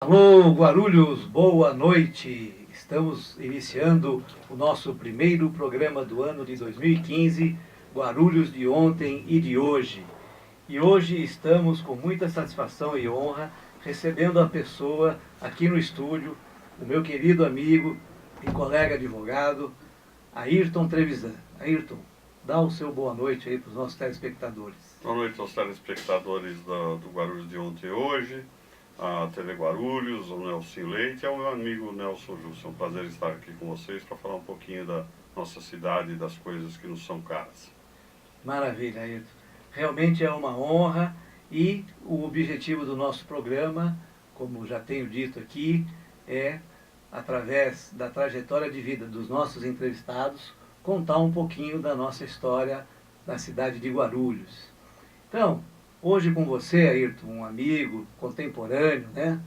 Alô, Guarulhos, boa noite. Estamos iniciando o nosso primeiro programa do ano de 2015, Guarulhos de ontem e de hoje. E hoje estamos com muita satisfação e honra recebendo a pessoa aqui no estúdio, o meu querido amigo e colega advogado, Ayrton Trevisan. Ayrton, dá o seu boa noite aí para os nossos telespectadores. Boa noite aos telespectadores do Guarulhos de ontem e hoje, a TV Guarulhos, o Nelson Leite e ao meu amigo Nelson Justo. É um prazer estar aqui com vocês para falar um pouquinho da nossa cidade e das coisas que nos são caras. Maravilha, Ayrton. Realmente é uma honra e o objetivo do nosso programa, como já tenho dito aqui, é, através da trajetória de vida dos nossos entrevistados, contar um pouquinho da nossa história da cidade de Guarulhos. Então, hoje com você, Ayrton, um amigo contemporâneo, né?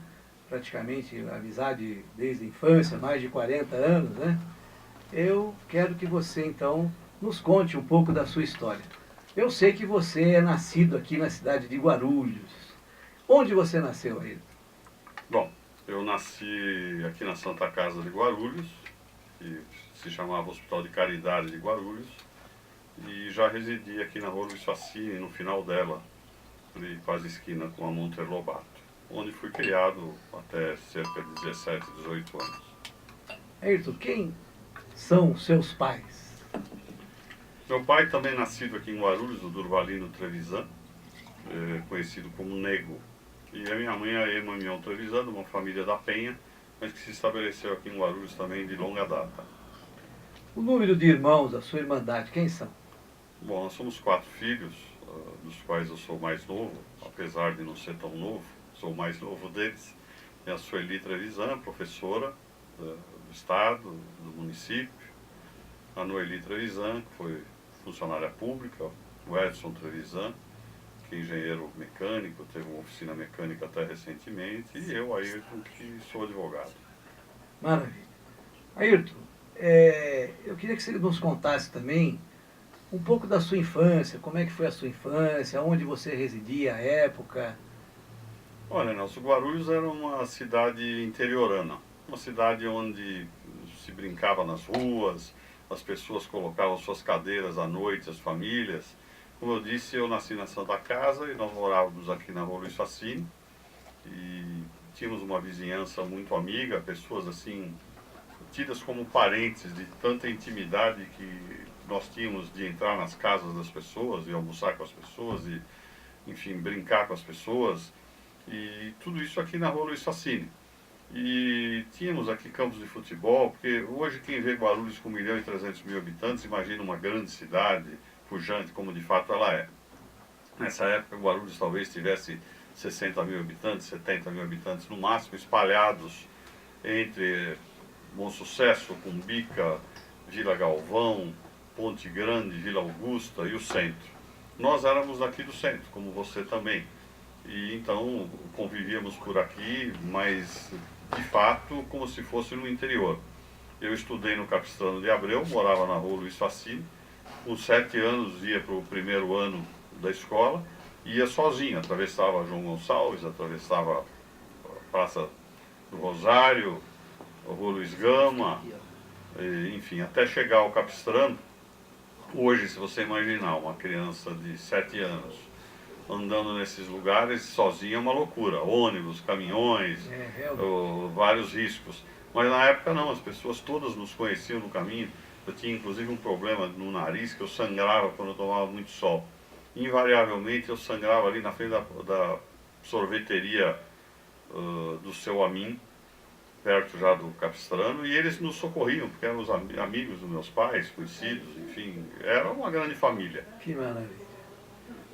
Praticamente amizade desde a infância, mais de 40 anos, né? Eu quero que você, então, nos conte um pouco da sua história. Eu sei que você é nascido aqui na cidade de Guarulhos. Onde você nasceu, Ayrton? Bom, eu nasci aqui na Santa Casa de Guarulhos, que se chamava Hospital de Caridade de Guarulhos, e já residi aqui na Rua Luiz Facine, no final dela, ali quase esquina com a Monteiro Lobato, onde fui criado até cerca de 17, 18 anos. Ayrton, quem são seus pais? Meu pai também nascido aqui em Guarulhos, o Durvalino Trevisan, conhecido como Nego. E a minha mãe, a Emma Mion Trevisan, uma família da Penha, mas que se estabeleceu aqui em Guarulhos também de longa data. O número de irmãos da sua irmandade, quem são? Bom, nós somos 4 filhos, dos quais eu sou o mais novo, apesar de não ser tão novo, sou o mais novo deles. Tem a Sueli Trevisan, professora do estado, do município, a Noeli Trevisan, que foi funcionária pública, o Edson Trevisan, que é engenheiro mecânico, teve uma oficina mecânica até recentemente, e eu, Ayrton, que sou advogado. Maravilha. Ayrton, eu queria que você nos contasse também um pouco da sua infância, como é que foi a sua infância, onde você residia à época. Olha, Nelson, Guarulhos era uma cidade interiorana, uma cidade onde se brincava nas ruas, as pessoas colocavam suas cadeiras à noite, as famílias. Como eu disse, eu nasci na Santa Casa e nós morávamos aqui na Rua Luiz Facine e tínhamos uma vizinhança muito amiga, pessoas assim, tidas como parentes de tanta intimidade que nós tínhamos de entrar nas casas das pessoas e almoçar com as pessoas e, enfim, brincar com as pessoas. E tudo isso aqui na Rua Luiz Facine. E tínhamos aqui campos de futebol, porque hoje quem vê Guarulhos com 1.300.000 habitantes, imagina uma grande cidade, pujante, como de fato ela é. Nessa época, Guarulhos talvez tivesse 60.000 habitantes, 70.000 habitantes no máximo, espalhados entre Bom Sucesso, Cumbica, Vila Galvão, Ponte Grande, Vila Augusta e o centro. Nós éramos daqui do centro, como você também. E então convivíamos por aqui, mas de fato como se fosse no interior. Eu estudei no Capistrano de Abreu, morava na Rua Luiz Facine. Com 7 anos ia para o primeiro ano da escola, ia sozinho, atravessava João Gonçalves, atravessava a Praça do Rosário, a Rua Luiz Gama, enfim, até chegar ao Capistrano. Hoje, se você imaginar uma criança de 7 anos andando nesses lugares sozinho é uma loucura, ônibus, caminhões, vários riscos. Mas na época não, as pessoas todas nos conheciam no caminho. Eu tinha inclusive um problema no nariz, que eu sangrava quando eu tomava muito sol. Invariavelmente eu sangrava ali na frente da sorveteria do seu Amin, perto já do Capistrano, e eles nos socorriam, porque eram os amigos dos meus pais, conhecidos, enfim, era uma grande família. Que maravilha.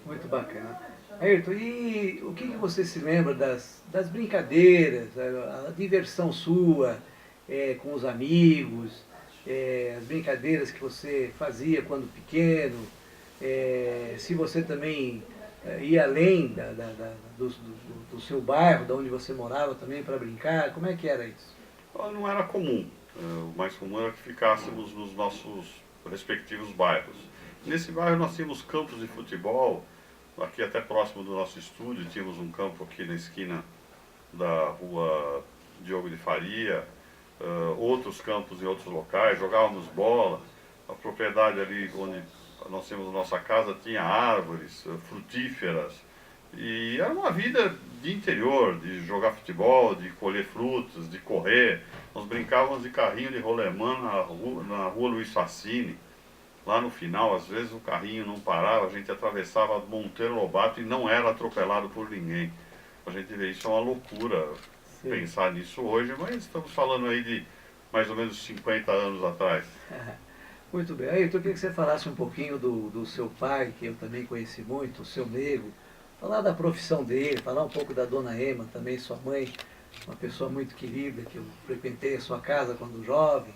Muito bacana. Ayrton, e o que você se lembra das brincadeiras, a diversão sua com os amigos, as brincadeiras que você fazia quando pequeno, se você também ia além do seu bairro, de onde você morava também para brincar, como é que era isso? Não era comum, o mais comum era que ficássemos nos nossos respectivos bairros. Nesse bairro nós tínhamos campos de futebol, aqui até próximo do nosso estúdio, tínhamos um campo aqui na esquina da rua Diogo de Faria, outros campos em outros locais, jogávamos bola. A propriedade ali onde nós temos a nossa casa tinha árvores frutíferas. E era uma vida de interior, de jogar futebol, de colher frutas, de correr. Nós brincávamos de carrinho de rolemã na rua Luiz Facine. Lá no final, às vezes o carrinho não parava, a gente atravessava Monteiro Lobato e não era atropelado por ninguém. A gente vê isso, é uma loucura. Sim. Pensar nisso hoje, mas estamos falando aí de mais ou menos 50 anos atrás. Muito bem. Aí, eu queria que você falasse um pouquinho do seu pai, que eu também conheci muito, o seu Nego, falar da profissão dele, falar um pouco da dona Ema também, sua mãe, uma pessoa muito querida, que eu frequentei a sua casa quando jovem,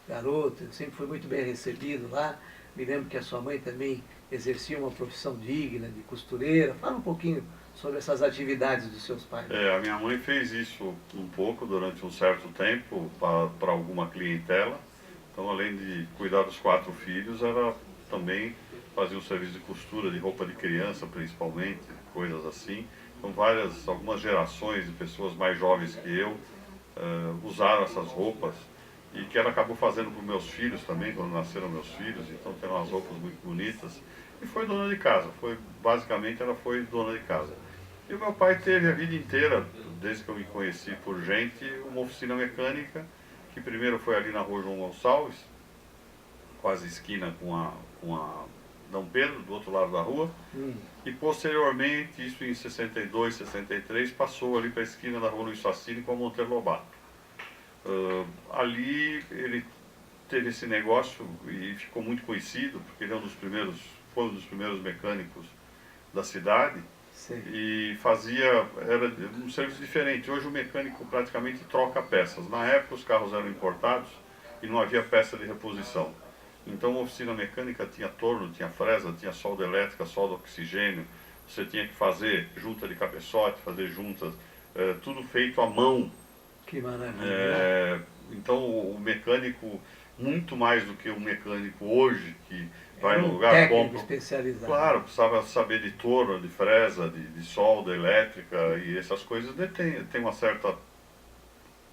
garoto, eu sempre fui muito bem recebido lá. Me lembro que a sua mãe também exercia uma profissão digna, de costureira. Fala um pouquinho sobre essas atividades dos seus pais. A minha mãe fez isso um pouco durante um certo tempo para alguma clientela. Então, além de cuidar dos 4 filhos, ela também fazia um serviço de costura de roupa de criança, principalmente, coisas assim. Então, algumas gerações de pessoas mais jovens que eu usaram essas roupas e que ela acabou fazendo para os meus filhos também, quando nasceram meus filhos. Então, tem umas roupas muito bonitas. E foi dona de casa. Basicamente, ela foi dona de casa. E o meu pai teve a vida inteira, desde que eu me conheci por gente, uma oficina mecânica, que primeiro foi ali na rua João Gonçalves, quase esquina com a Dom Pedro, do outro lado da rua. E posteriormente, isso em 62, 63, passou ali para a esquina da rua Luiz Facine com a Monteiro Lobato. Ali ele teve esse negócio e ficou muito conhecido, porque ele foi um dos primeiros mecânicos da cidade. Sim. E era um serviço diferente. Hoje o mecânico praticamente troca peças. Na época os carros eram importados e não havia peça de reposição. Então a oficina mecânica tinha torno, tinha fresa, tinha solda elétrica, solda oxigênio. Você tinha que fazer junta de cabeçote, fazer juntas, tudo feito à mão. Que maravilha. Então o mecânico, muito mais do que o mecânico hoje, que vai no lugar, compra, especializado. Claro, precisava saber de torno, de fresa, de solda elétrica e essas coisas. Tem uma certa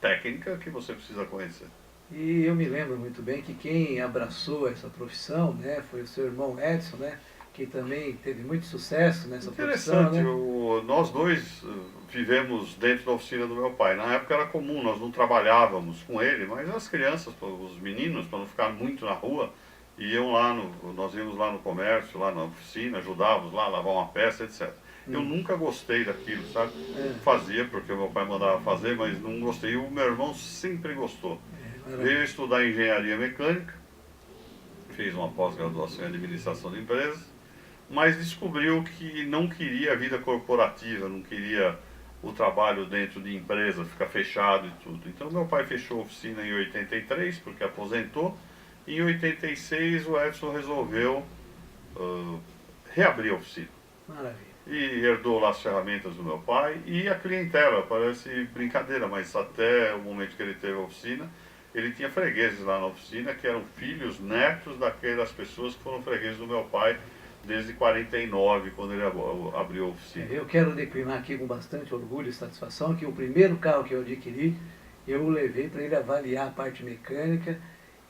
técnica que você precisa conhecer. E eu me lembro muito bem que quem abraçou essa profissão, né, foi o seu irmão Edson, né, que também teve muito sucesso nessa profissão. Interessante, né? Nós dois vivemos dentro da oficina do meu pai. Na época era comum, nós não trabalhávamos com ele, mas as crianças, os meninos, para não ficar muito na rua, nós íamos lá no comércio, lá na oficina, ajudávamos lá a lavar uma peça, etc. Eu nunca gostei daquilo, sabe? Fazia porque o meu pai mandava fazer, mas não gostei. E o meu irmão sempre gostou. Veio estudar engenharia mecânica, fez uma pós-graduação em administração de empresas, mas descobriu que não queria a vida corporativa, não queria o trabalho dentro de empresa, ficar fechado e tudo. Então meu pai fechou a oficina em 83, porque aposentou. Em 86 o Edson resolveu reabrir a oficina. Maravilha. E herdou lá as ferramentas do meu pai e a clientela, parece brincadeira, mas até o momento que ele teve a oficina, ele tinha fregueses lá na oficina, que eram filhos, netos daquelas pessoas que foram fregueses do meu pai desde 49, quando ele abriu a oficina. Eu quero declinar aqui com bastante orgulho e satisfação que o primeiro carro que eu adquiri, eu o levei para ele avaliar a parte mecânica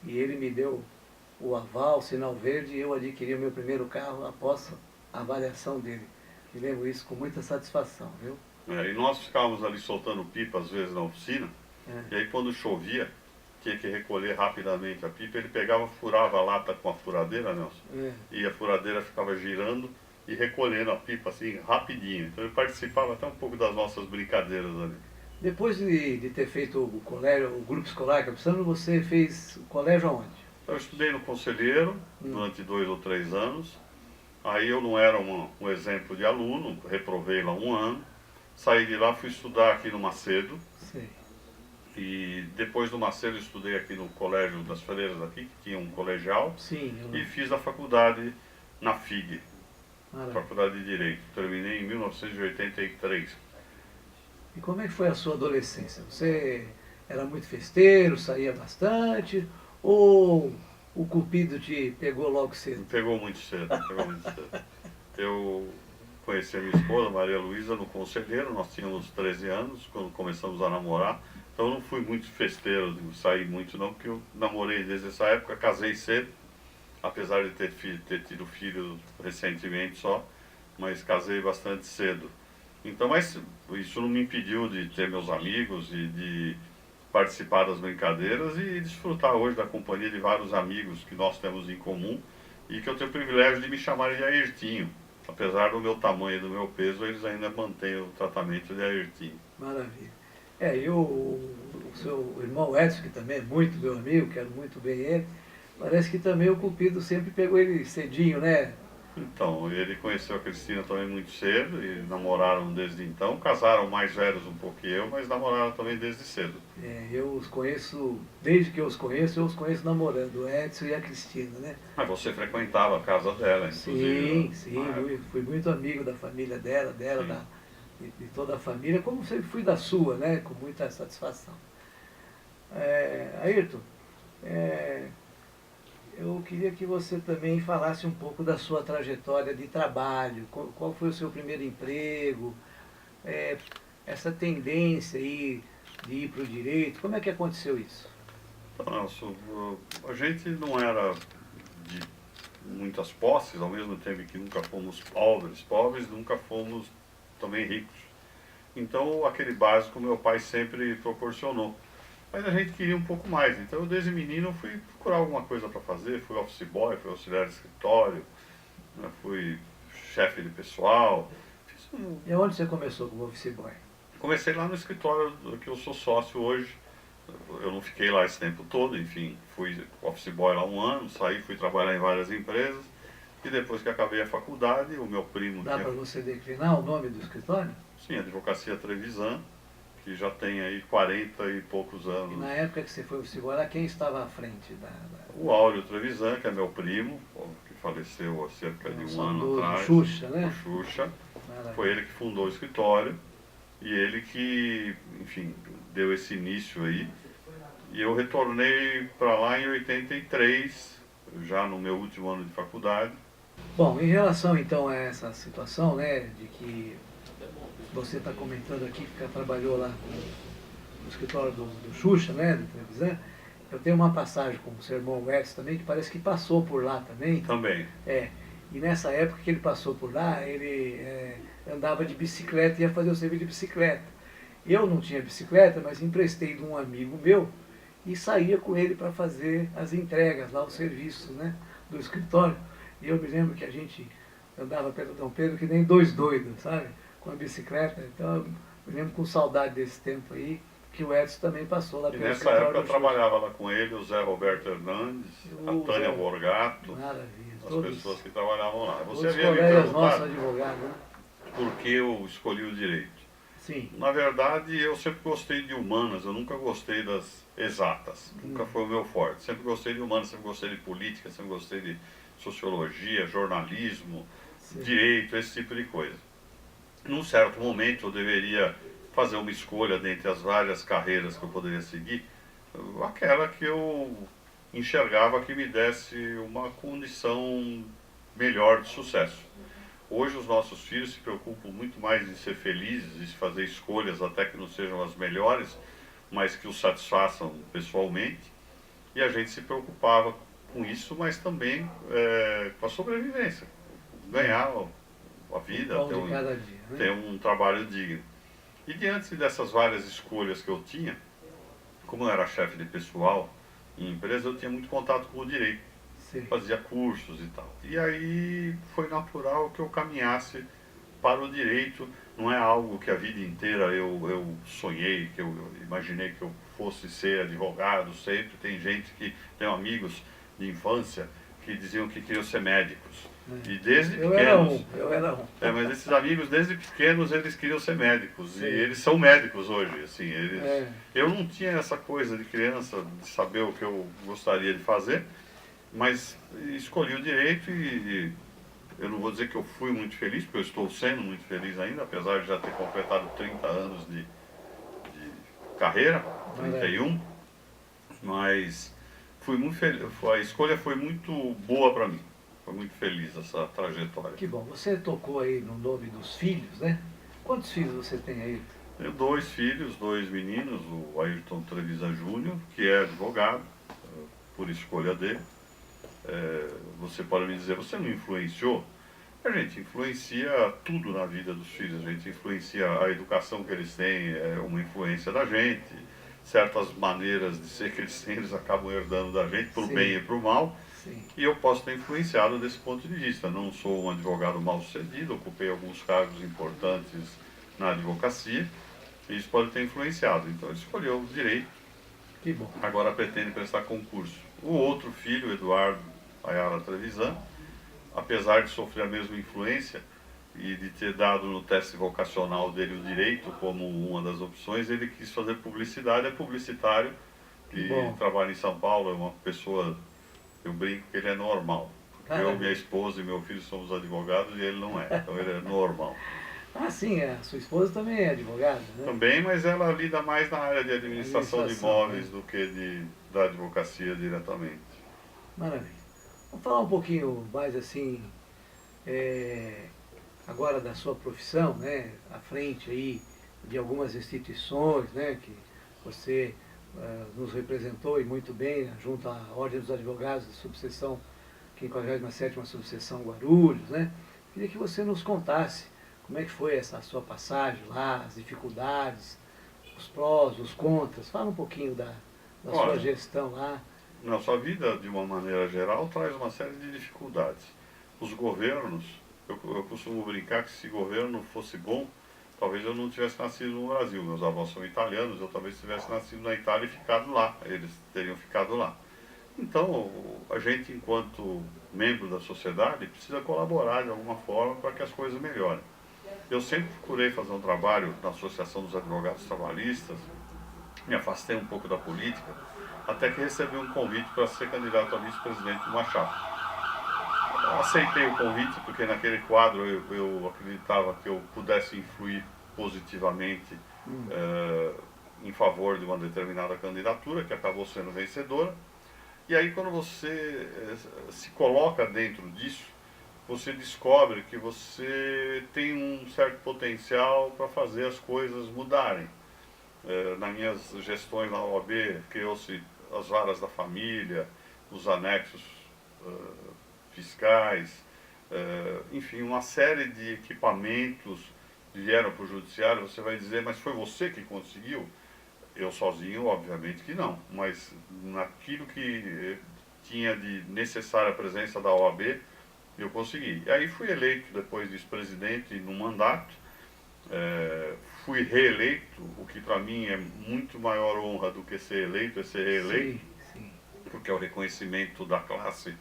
e ele me deu o aval, o sinal verde, e eu adquiri o meu primeiro carro após a avaliação dele. Me lembro isso com muita satisfação, viu? E nós ficávamos ali soltando pipa às vezes na oficina, e aí quando chovia, tinha que recolher rapidamente a pipa, ele pegava, furava a lata com a furadeira, Nelson, e a furadeira ficava girando e recolhendo a pipa assim rapidinho. Então ele participava até um pouco das nossas brincadeiras ali. Depois de ter feito o colégio, o grupo escolar Campesano, você fez o colégio aonde? Eu estudei no Conselheiro durante 2 ou 3 anos. Aí eu não era um exemplo de aluno, reprovei lá 1 ano. Saí de lá, fui estudar aqui no Macedo. Sim. E depois do Macedo estudei aqui no Colégio das Freiras aqui, que tinha um colegial. Sim, e fiz a faculdade na FIG, Maravilha. Faculdade de Direito. Terminei em 1983. E como é que foi a sua adolescência? Você era muito festeiro, saía bastante, ou o cupido te pegou logo cedo? Pegou muito cedo, pegou muito cedo. conheci a minha esposa, Maria Luísa, no Conselheiro. Nós tínhamos 13 anos quando começamos a namorar. Então eu não fui muito festeiro, de sair muito não, porque eu namorei desde essa época, casei cedo, apesar de ter tido filho recentemente só, mas casei bastante cedo. Então, mas isso não me impediu de ter meus amigos e de participar das brincadeiras e desfrutar hoje da companhia de vários amigos que nós temos em comum e que eu tenho o privilégio de me chamarem de Ayrtinho. Apesar do meu tamanho e do meu peso, eles ainda mantêm o tratamento de Ayrtinho. Maravilha. E o seu irmão Edson, que também é muito meu amigo, quero muito bem ele, parece que também o Cupido sempre pegou ele cedinho, né? Então, ele conheceu a Cristina também muito cedo e namoraram desde então. Casaram mais velhos um pouco que eu, mas namoraram também desde cedo. Eu os conheço, desde que eu os conheço namorando, o Edson e a Cristina, né? Mas você frequentava a casa dela, inclusive. Sim, fui muito amigo da família dela, de toda a família, como sempre fui da sua, né? Com muita satisfação. Ayrton, eu queria que você também falasse um pouco da sua trajetória de trabalho, qual foi o seu primeiro emprego, essa tendência aí de ir para o direito, como é que aconteceu isso? Nossa, a gente não era de muitas posses, ao mesmo tempo que nunca fomos pobres nunca fomos também ricos. Então aquele básico meu pai sempre proporcionou. Mas a gente queria um pouco mais, então eu desde menino fui procurar alguma coisa para fazer, fui office boy, fui auxiliar de escritório, né, fui chefe de pessoal. E onde você começou como office boy? Comecei lá no escritório que eu sou sócio hoje. Eu não fiquei lá esse tempo todo, enfim, fui office boy lá um ano, saí, fui trabalhar em várias empresas e depois que acabei a faculdade, o meu primo... Dá para você declinar o nome do escritório? Sim, Advocacia Trevisan, que já tem aí 40 e poucos anos. E na época que você foi office boy, lá quem estava à frente O Áureo Trevisan, que é meu primo, que faleceu há cerca de um ano atrás. O Xuxa, né? O Xuxa. Foi ele que fundou o escritório e ele que, enfim, deu esse início aí. E eu retornei para lá em 83, já no meu último ano de faculdade. Bom, em relação então a essa situação, né, de que você está comentando aqui que trabalhou lá no escritório do Xuxa, né, do Trevisan, eu tenho uma passagem com o seu irmão Edson também, que parece que passou por lá também. Também. E nessa época que ele passou por lá, ele andava de bicicleta e ia fazer o serviço de bicicleta. Eu não tinha bicicleta, mas emprestei de um amigo meu e saía com ele para fazer as entregas lá, os serviços, né, do escritório. E eu me lembro que a gente andava pelo Dom Pedro que nem dois doidos, sabe, com a bicicleta. Então eu me lembro com saudade desse tempo aí, que o Edson também passou lá pelo escritório. Nessa época eu trabalhava lá com ele, o Zé Roberto Hernandes, a Tânia Borgato, as pessoas que trabalhavam lá. Você havia me perguntado por que eu escolhi o direito. Sim. Na verdade, eu sempre gostei de humanas, eu nunca gostei das exatas, nunca foi o meu forte. Sempre gostei de humanas, sempre gostei de política, sempre gostei de sociologia, jornalismo, direito, esse tipo de coisa. Num certo momento eu deveria fazer uma escolha dentre as várias carreiras que eu poderia seguir, aquela que eu enxergava que me desse uma condição melhor de sucesso. Hoje os nossos filhos se preocupam muito mais em ser felizes, em fazer escolhas até que não sejam as melhores, mas que os satisfaçam pessoalmente. E a gente se preocupava com isso, mas também com a sobrevivência, ganhar a vida, ter um trabalho digno. E diante dessas várias escolhas que eu tinha, como eu era chefe de pessoal em empresa, eu tinha muito contato com o direito. Sim. Fazia cursos e tal. E aí foi natural que eu caminhasse para o direito. Não é algo que a vida inteira eu sonhei, que eu imaginei que eu fosse ser advogado sempre. Tem gente que tem amigos de infância que diziam que queriam ser médicos. E desde pequenos... Eu era um. Mas esses amigos, desde pequenos, eles queriam ser médicos. Sim. E eles são médicos hoje, assim. Eu não tinha essa coisa de criança, de saber o que eu gostaria de fazer, mas escolhi o direito e eu não vou dizer que eu fui muito feliz, porque eu estou sendo muito feliz ainda, apesar de já ter completado 30 anos de carreira, 31, mas fui muito feliz, a escolha foi muito boa para mim. Foi muito feliz essa trajetória. Que bom. Você tocou aí no nome dos filhos, né? Quantos filhos você tem aí? Tenho 2 filhos, 2 meninos, o Ayrton Trevisan Júnior, que é advogado, por escolha dele. Você pode me dizer, você não influenciou? A gente influencia tudo na vida dos filhos, a gente influencia a educação que eles têm, é uma influência da gente, certas maneiras de ser que eles têm, eles acabam herdando da gente, para o Sim. bem e para o mal, Sim. e eu posso ter influenciado desse ponto de vista. Não sou um advogado mal sucedido, ocupei alguns cargos importantes na advocacia, e isso pode ter influenciado. Então ele escolheu o direito, Que bom. agora pretende prestar concurso. O outro filho, Eduardo Ayala Trevisan, apesar de sofrer a mesma influência e de ter dado no teste vocacional dele o direito como uma das opções, ele quis fazer publicidade, é publicitário e trabalha em São Paulo, é uma pessoa, eu brinco que ele é normal. Eu, minha esposa e meu filho somos advogados e ele não é, então ele é normal. Ah, sim, a sua esposa também é advogada, né? Também, mas ela lida mais na área de administração de imóveis, né? do que da advocacia diretamente. Maravilha. Vamos falar um pouquinho mais assim, agora da sua profissão, né? À frente aí de algumas instituições, né? Que você nos representou e muito bem, junto à Ordem dos Advogados da subseção, 57ª subseção Guarulhos, né? Queria que você nos contasse como é que foi essa sua passagem lá, as dificuldades, os prós, os contras. Fala um pouquinho da sua gestão lá. Na sua vida, de uma maneira geral, traz uma série de dificuldades. Os governos, eu costumo brincar que se governo fosse bom, talvez eu não tivesse nascido no Brasil. Meus avós são italianos, eu talvez tivesse nascido na Itália e ficado lá. Eles teriam ficado lá. Então, a gente, enquanto membro da sociedade, precisa colaborar de alguma forma para que as coisas melhorem. Eu sempre procurei fazer um trabalho na Associação dos Advogados Trabalhistas, me afastei um pouco da política, até que recebi um convite para ser candidato a vice-presidente de uma chapa. Eu aceitei o convite porque naquele quadro eu acreditava que eu pudesse influir positivamente em favor de uma determinada candidatura, que acabou sendo vencedora. E aí quando você se coloca dentro disso, você descobre que você tem um certo potencial para fazer as coisas mudarem. Nas minhas gestões na OAB, criou-se as varas da família, os anexos fiscais, enfim, uma série de equipamentos vieram para o judiciário. Você vai dizer, mas foi você que conseguiu? Eu sozinho, obviamente que não, mas naquilo que tinha de necessária a presença da OAB, eu consegui. E aí fui eleito depois vice-presidente no mandato, fui reeleito, o que para mim é muito maior honra do que ser eleito, é ser reeleito, sim. Porque é o reconhecimento da classe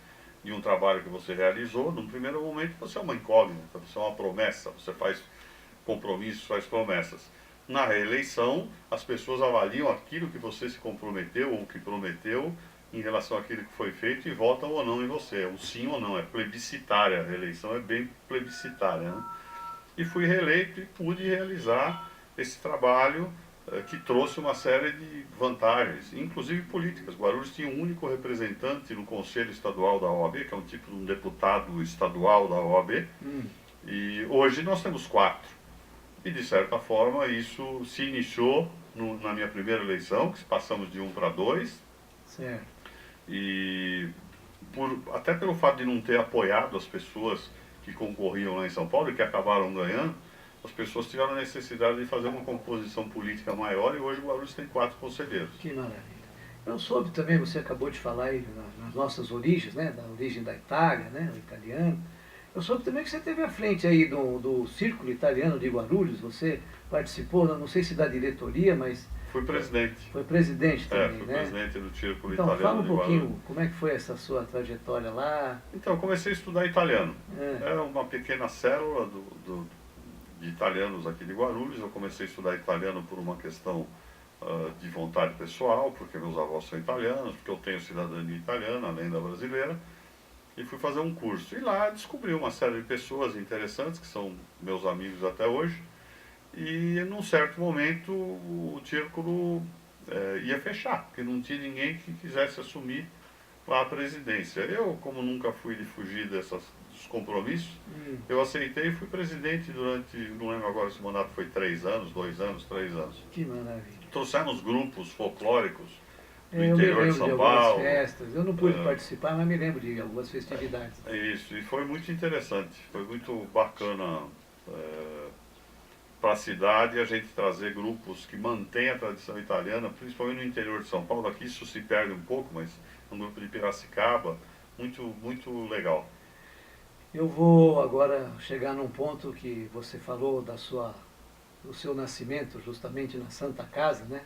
de um trabalho que você realizou. Num primeiro momento você é uma incógnita, você é uma promessa, você faz compromissos, faz promessas. Na reeleição, as pessoas avaliam aquilo que você se comprometeu ou que prometeu em relação àquilo que foi feito e votam ou não em você. O sim ou não, é plebiscitária, a reeleição é bem plebiscitária, né? E fui reeleito e pude realizar esse trabalho que trouxe uma série de vantagens, inclusive políticas. Guarulhos tinha um único representante no Conselho Estadual da OAB, que é um tipo de um deputado estadual da OAB, e hoje nós temos 4. E, de certa forma, isso se iniciou na minha primeira eleição, que passamos de 1 para 2. Certo. E até pelo fato de não ter apoiado as pessoas que concorriam lá em São Paulo e que acabaram ganhando, as pessoas tiveram a necessidade de fazer uma composição política maior e hoje o Guarulhos tem 4 conselheiros. Que maravilha. Eu soube também, você acabou de falar aí nas nossas origens, né, da origem da Itália, né, o italiano. Eu soube também que você esteve à frente aí do Círculo Italiano de Guarulhos, você participou, não sei se da diretoria, mas... Fui presidente. Foi presidente também, fui né? presidente do Círculo então, Italiano de Guarulhos. Então, fala um pouquinho, como é que foi essa sua trajetória lá? Então, eu comecei a estudar italiano. Era uma pequena célula de italianos aqui de Guarulhos. Eu comecei a estudar italiano por uma questão de vontade pessoal, porque meus avós são italianos, porque eu tenho cidadania italiana, além da brasileira. E fui fazer um curso. E lá descobri uma série de pessoas interessantes, que são meus amigos até hoje. E num certo momento o círculo ia fechar, porque não tinha ninguém que quisesse assumir lá à presidência. Eu, como nunca fui de fugir dos compromissos, eu aceitei e fui presidente durante, não lembro agora se o mandato foi 3 anos, 2 anos, 3 anos. Que maravilha. Trouxemos grupos folclóricos do Eu me interior de lembro de São algumas Paulo. festas, eu não pude participar, mas me lembro de algumas festividades. Isso, e foi muito interessante, foi muito bacana para a cidade a gente trazer grupos que mantêm a tradição italiana, principalmente no interior de São Paulo. Aqui isso se perde um pouco, mas um grupo de Piracicaba, muito legal. Eu vou agora chegar num ponto que você falou do seu nascimento, justamente na Santa Casa, né?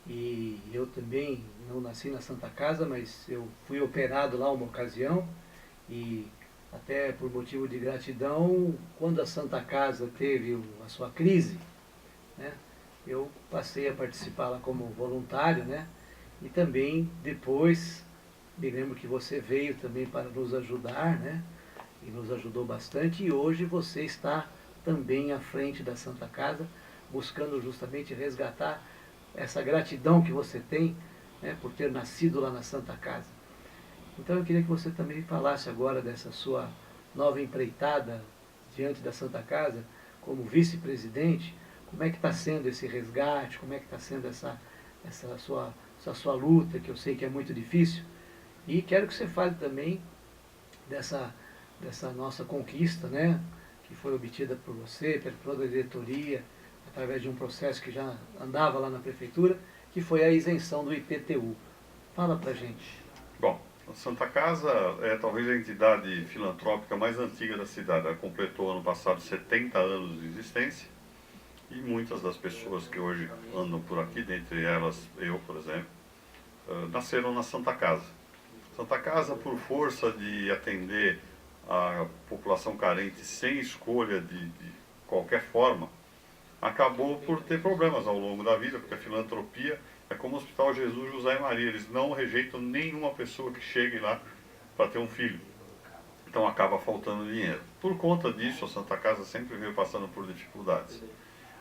E eu também não nasci na Santa Casa, mas eu fui operado lá uma ocasião e até por motivo de gratidão, quando a Santa Casa teve a sua crise, né, eu passei a participar lá como voluntário, né? E também depois, me lembro que você veio também para nos ajudar, né? E nos ajudou bastante, e hoje você está também à frente da Santa Casa, buscando justamente resgatar essa gratidão que você tem, né, por ter nascido lá na Santa Casa. Então eu queria que você também falasse agora dessa sua nova empreitada diante da Santa Casa, como vice-presidente, como é que está sendo esse resgate, como é que está sendo essa sua luta, que eu sei que é muito difícil, e quero que você fale também dessa nossa conquista, né, que foi obtida por você, pela toda a diretoria, através de um processo que já andava lá na prefeitura, que foi a isenção do IPTU. Fala pra gente. Bom, a Santa Casa é talvez a entidade filantrópica mais antiga da cidade. Ela completou ano passado 70 anos de existência e muitas das pessoas que hoje andam por aqui, dentre elas eu, por exemplo, nasceram na Santa Casa. Santa Casa, por força de atender a população carente sem escolha de qualquer forma, acabou por ter problemas ao longo da vida, porque a filantropia é como o Hospital Jesus José e Maria, eles não rejeitam nenhuma pessoa que chegue lá para ter um filho. Então acaba faltando dinheiro. Por conta disso, a Santa Casa sempre veio passando por dificuldades.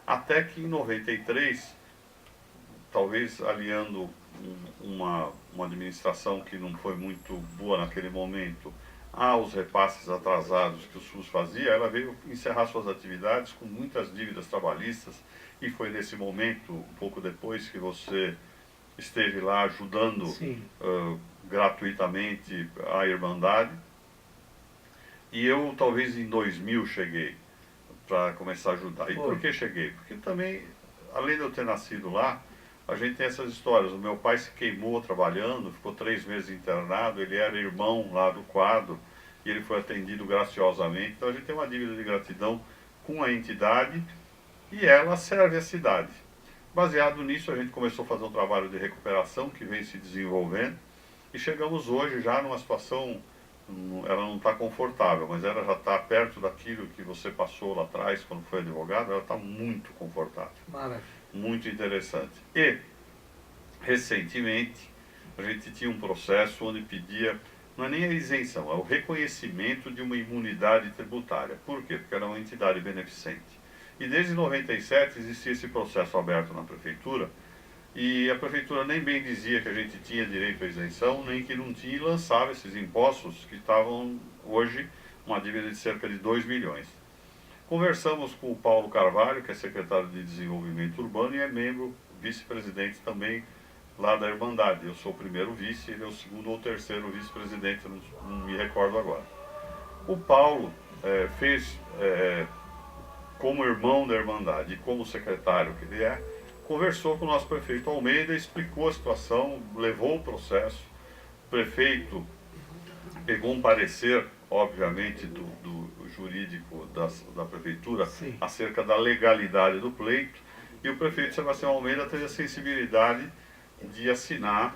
Até que em 93, talvez aliando uma administração que não foi muito boa naquele momento aos repasses atrasados que o SUS fazia, ela veio encerrar suas atividades com muitas dívidas trabalhistas, e foi nesse momento, um pouco depois, que você esteve lá ajudando gratuitamente a Irmandade. E eu talvez em 2000 cheguei para começar a ajudar. E por que cheguei? Porque também, além de eu ter nascido lá, a gente tem essas histórias. O meu pai se queimou trabalhando, ficou 3 meses internado, ele era irmão lá do quadro, e ele foi atendido graciosamente. Então a gente tem uma dívida de gratidão com a entidade, e ela serve a cidade. Baseado nisso, a gente começou a fazer um trabalho de recuperação que vem se desenvolvendo, e chegamos hoje já numa situação, ela não está confortável, mas ela já está perto daquilo que você passou lá atrás quando foi advogado, ela está muito confortável. Maravilha. Muito interessante. E, recentemente, a gente tinha um processo onde pedia, não é nem a isenção, é o reconhecimento de uma imunidade tributária. Por quê? Porque era uma entidade beneficente. E desde 97 existia esse processo aberto na prefeitura, e a prefeitura nem bem dizia que a gente tinha direito à isenção, nem que não tinha, e lançava esses impostos que estavam hoje uma dívida de cerca de 2 milhões. Conversamos com o Paulo Carvalho, que é secretário de Desenvolvimento Urbano e é membro, vice-presidente também lá da Irmandade. Eu sou o primeiro vice, ele é o segundo ou terceiro vice-presidente, não me recordo agora. O Paulo fez, como irmão da Irmandade e como secretário que ele é, conversou com o nosso prefeito Almeida, explicou a situação, levou o processo. O prefeito pegou um parecer, obviamente, do jurídico da prefeitura, acerca da legalidade do pleito, e o prefeito Sebastião Almeida teve a sensibilidade de assinar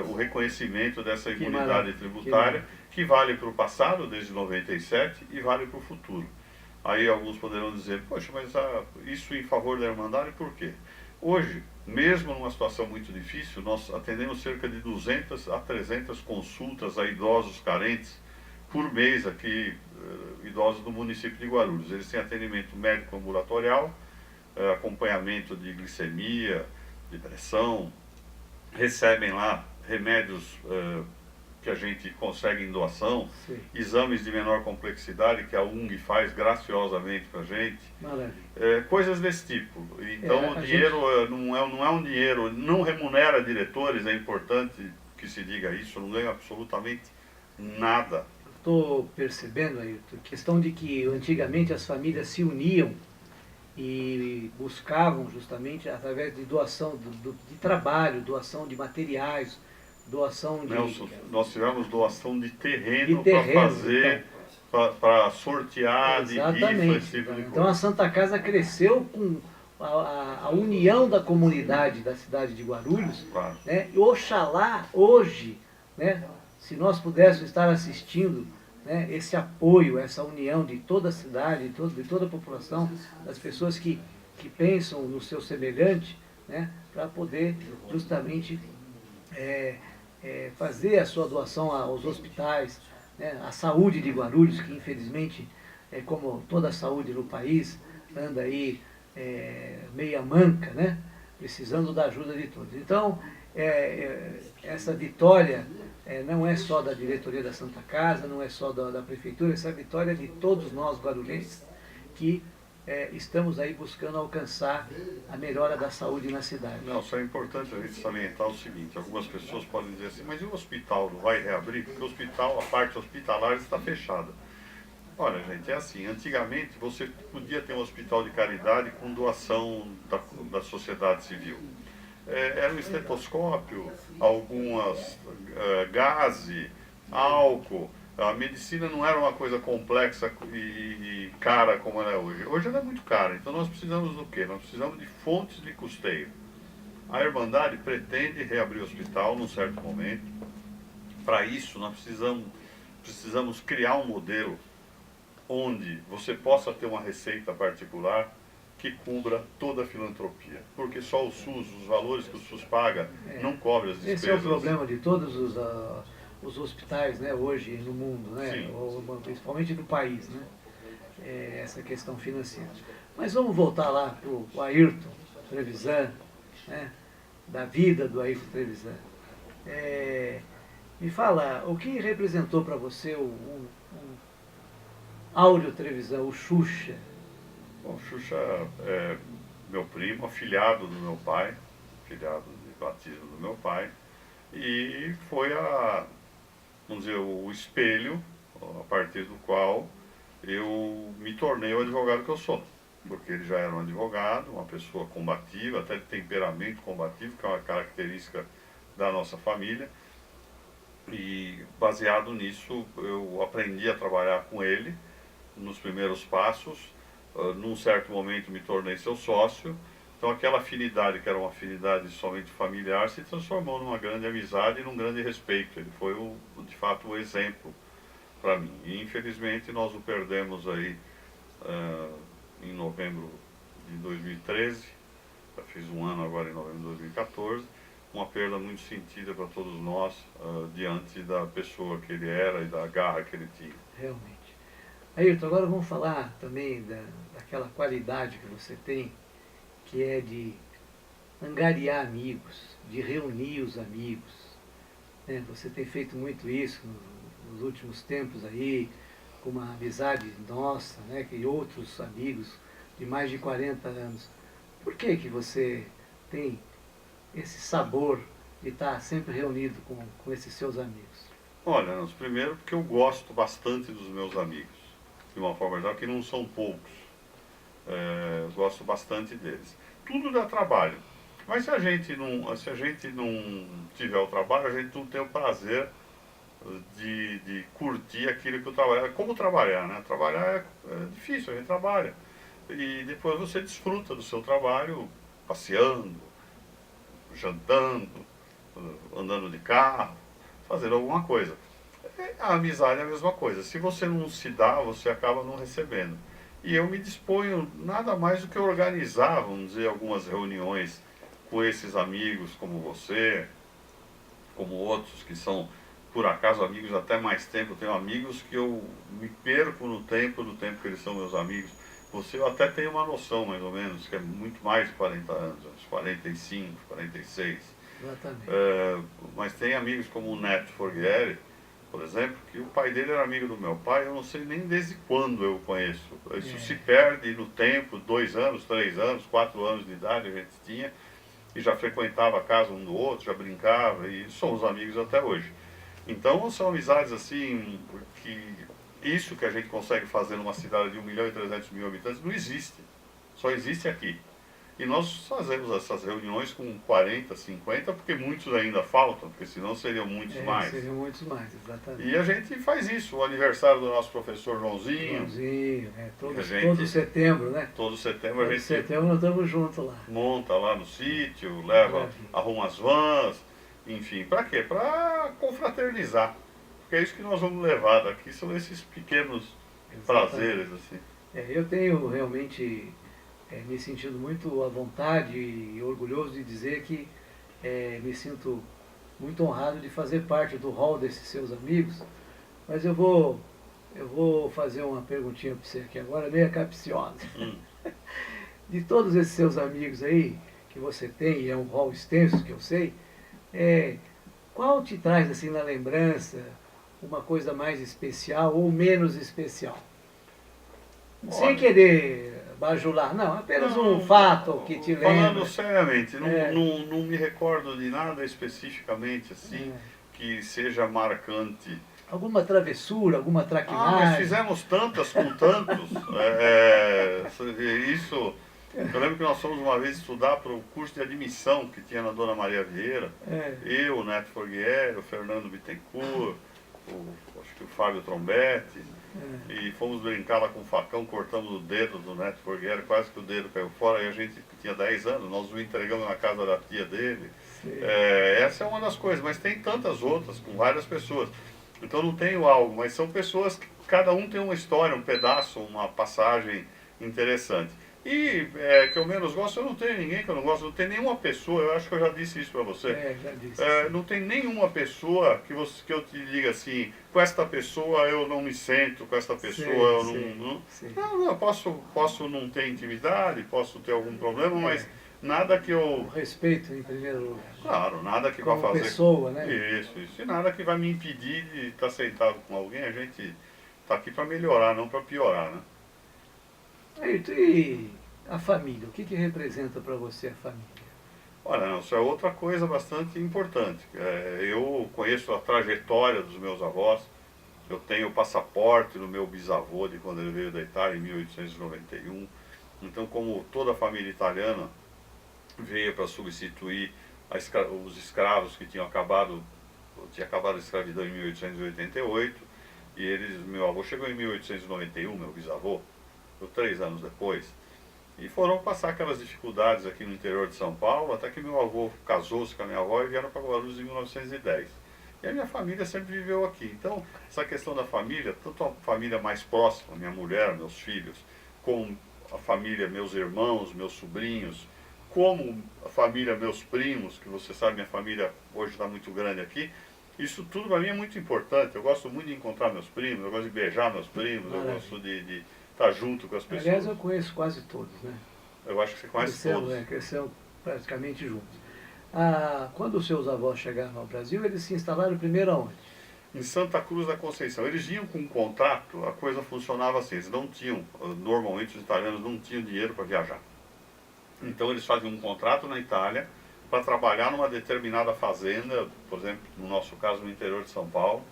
o reconhecimento dessa imunidade tributária, que vale para o passado, desde 97, e vale para o futuro. Aí alguns poderão dizer, poxa, mas isso em favor da Irmandade, por quê? Hoje, mesmo numa situação muito difícil, nós atendemos cerca de 200 a 300 consultas a idosos carentes por mês aqui, idosos do município de Guarulhos. Eles têm atendimento médico ambulatorial, acompanhamento de glicemia, de pressão, recebem lá remédios que a gente consegue em doação, Sim. exames de menor complexidade que a UNG faz graciosamente para a gente, Maravilha. coisas desse tipo. Então o dinheiro não é um dinheiro, não remunera diretores, é importante que se diga isso, não ganha absolutamente nada. Estou percebendo, Ayrton, questão de que antigamente as famílias se uniam e buscavam justamente através de doação de trabalho, doação de materiais, doação de... Nós tivemos doação de terreno para para fazer, então, para sortear de rifa, esse tipo de coisa. Então a Santa Casa cresceu com a união da comunidade da cidade de Guarulhos, Claro. Né? E oxalá hoje, né, se nós pudéssemos estar assistindo, né, esse apoio, essa união de toda a cidade, de toda a população, das pessoas que pensam no seu semelhante, né, para poder justamente fazer a sua doação aos hospitais, né, a saúde de Guarulhos, que infelizmente, como toda a saúde no país, anda aí meia manca, né, precisando da ajuda de todos. Então, essa vitória não é só da diretoria da Santa Casa, não é só da prefeitura, essa vitória é de todos nós guarulhenses que estamos aí buscando alcançar a melhora da saúde na cidade. Não, só é importante a gente salientar o seguinte, algumas pessoas podem dizer assim, mas e o hospital não vai reabrir? Porque o hospital, a parte hospitalar está fechada. Olha, gente, é assim, antigamente você podia ter um hospital de caridade com doação da sociedade civil. Era um estetoscópio, algumas gaze, álcool. A medicina não era uma coisa complexa e cara como ela é hoje. Hoje ela é muito cara, então nós precisamos do quê? Nós precisamos de fontes de custeio. A Irmandade pretende reabrir o hospital num certo momento. Para isso, nós precisamos criar um modelo onde você possa ter uma receita particular que cubra toda a filantropia. Porque só o SUS, os valores que o SUS paga, não cobre as despesas. Esse é o problema de todos os hospitais, né, hoje no mundo, né, principalmente no país, né, essa questão financeira. Mas vamos voltar lá para o Ayrton Trevisan, né, da vida do Ayrton Trevisan. Me fala, o que representou para você o Áureo Trevisan, o Xuxa? Bom, o Xuxa é meu primo, afilhado do meu pai, afilhado de batismo do meu pai, e foi vamos dizer, o espelho a partir do qual eu me tornei o advogado que eu sou. Porque ele já era um advogado, uma pessoa combativa, até de temperamento combativo, que é uma característica da nossa família. E baseado nisso, eu aprendi a trabalhar com ele nos primeiros passos. Num certo momento me tornei seu sócio. Então aquela afinidade, que era uma afinidade somente familiar, se transformou numa grande amizade e num grande respeito. Ele foi, de fato, o exemplo para mim. E infelizmente nós o perdemos aí em novembro de 2013, já fiz um ano agora em novembro de 2014, uma perda muito sentida para todos nós, diante da pessoa que ele era e da garra que ele tinha. Realmente. Ayrton, agora vamos falar também daquela qualidade que você tem, que é de angariar amigos, de reunir os amigos. Né? Você tem feito muito isso nos últimos tempos aí, com uma amizade nossa, né? E outros amigos de mais de 40 anos. Por que você tem esse sabor de estar sempre reunido com esses seus amigos? Olha, primeiro porque eu gosto bastante dos meus amigos, de uma forma geral, que não são poucos. Eu gosto bastante deles. Tudo dá trabalho, mas se a gente não tiver o trabalho, a gente não tem o prazer de curtir aquilo que eu trabalho. É como trabalhar, né? Trabalhar é difícil, a gente trabalha. E depois você desfruta do seu trabalho passeando, jantando, andando de carro, fazendo alguma coisa. A amizade é a mesma coisa. Se você não se dá, você acaba não recebendo. E eu me disponho nada mais do que organizar, vamos dizer, algumas reuniões com esses amigos como você, como outros que são, por acaso, amigos até mais tempo. Eu tenho amigos que eu me perco no tempo que eles são meus amigos. Você eu até tenho uma noção, mais ou menos, que é muito mais de 40 anos, uns 45, 46. Exatamente. Mas tem amigos como o Neto Forghieri, por exemplo, que o pai dele era amigo do meu pai, eu não sei nem desde quando eu o conheço. Isso É. se perde no tempo, 2 anos, 3 anos, 4 anos de idade a gente tinha, e já frequentava a casa um do outro, já brincava, e somos amigos até hoje. Então são amizades assim, que isso que a gente consegue fazer numa cidade de 1.300.000 habitantes não existe, só existe aqui. E nós fazemos essas reuniões com 40, 50, porque muitos ainda faltam, porque senão seriam muitos mais. Seriam muitos mais, exatamente. E a gente faz isso, o aniversário do nosso professor Joãozinho. Joãozinho, Gente, todo setembro, né? Todo setembro a Todo gente setembro nós estamos juntos lá. monta lá no sítio, leva, arruma as vans, enfim, para quê? Para confraternizar. Porque é isso que nós vamos levar daqui, são esses pequenos prazeres, assim. Eu tenho realmente me sentido muito à vontade e orgulhoso de dizer que me sinto muito honrado de fazer parte do hall desses seus amigos, mas eu vou fazer uma perguntinha para você aqui agora, meio capciosa. De todos esses seus amigos aí, que você tem, e é um hall extenso que eu sei, qual te traz assim na lembrança uma coisa mais especial ou menos especial? Sem querer bajular, não, apenas um fato que te lembra. Falando seriamente, não me recordo de nada especificamente assim que seja marcante. Alguma travessura, alguma traquinagem? Mas fizemos tantas com tantos. Isso. Eu lembro que nós fomos uma vez estudar para o curso de admissão que tinha na Dona Maria Vieira. Eu, o Neto Forguieri, o Fernando Bittencourt, acho que o Fábio Trombete. E fomos brincar lá com o facão, cortamos o dedo do Neto Forguieri, quase que o dedo caiu fora, e a gente tinha 10 anos, nós o entregamos na casa da tia dele. Essa é uma das coisas, mas tem tantas outras, com várias pessoas. Então não tenho algo, mas são pessoas que cada um tem uma história, um pedaço, uma passagem interessante. E que eu menos gosto, eu não tenho ninguém que eu não gosto, não tem nenhuma pessoa, eu acho que eu já disse isso para você. Já disse. Não tem nenhuma pessoa que eu te diga assim, com esta pessoa eu não me sento, com esta pessoa eu não... Não, eu posso não ter intimidade, posso ter algum problema, mas nada que eu... O respeito em primeiro lugar. Claro, nada que como vai fazer... pessoa, né? Isso. E nada que vai me impedir de estar sentado com alguém, a gente está aqui para melhorar, não para piorar, né? E a família, o que representa para você a família? Olha, não, isso é outra coisa bastante importante. Eu conheço a trajetória dos meus avós, eu tenho o passaporte do meu bisavô de quando ele veio da Itália em 1891. Então, como toda a família italiana veio para substituir os escravos que tinha acabado a escravidão em 1888, e meu avô chegou em 1891, meu bisavô, 3 anos depois, e foram passar aquelas dificuldades aqui no interior de São Paulo, até que meu avô casou-se com a minha avó e vieram para Guarulhos em 1910. E a minha família sempre viveu aqui. Então, essa questão da família, tanto a família mais próxima, minha mulher, meus filhos, como a família, meus irmãos, meus sobrinhos, como a família, meus primos, que você sabe, minha família hoje está muito grande aqui, isso tudo para mim é muito importante. Eu gosto muito de encontrar meus primos, eu gosto de beijar meus primos, eu gosto de estar junto com as pessoas. Aliás, eu conheço quase todos, né? Eu acho que você conhece todos. Cresceu praticamente juntos. Quando os seus avós chegaram ao Brasil, eles se instalaram primeiro aonde? Em Santa Cruz da Conceição. Eles vinham com um contrato, a coisa funcionava assim, eles não tinham, normalmente os italianos não tinham dinheiro para viajar. Então eles faziam um contrato na Itália para trabalhar numa determinada fazenda, por exemplo, no nosso caso no interior de São Paulo.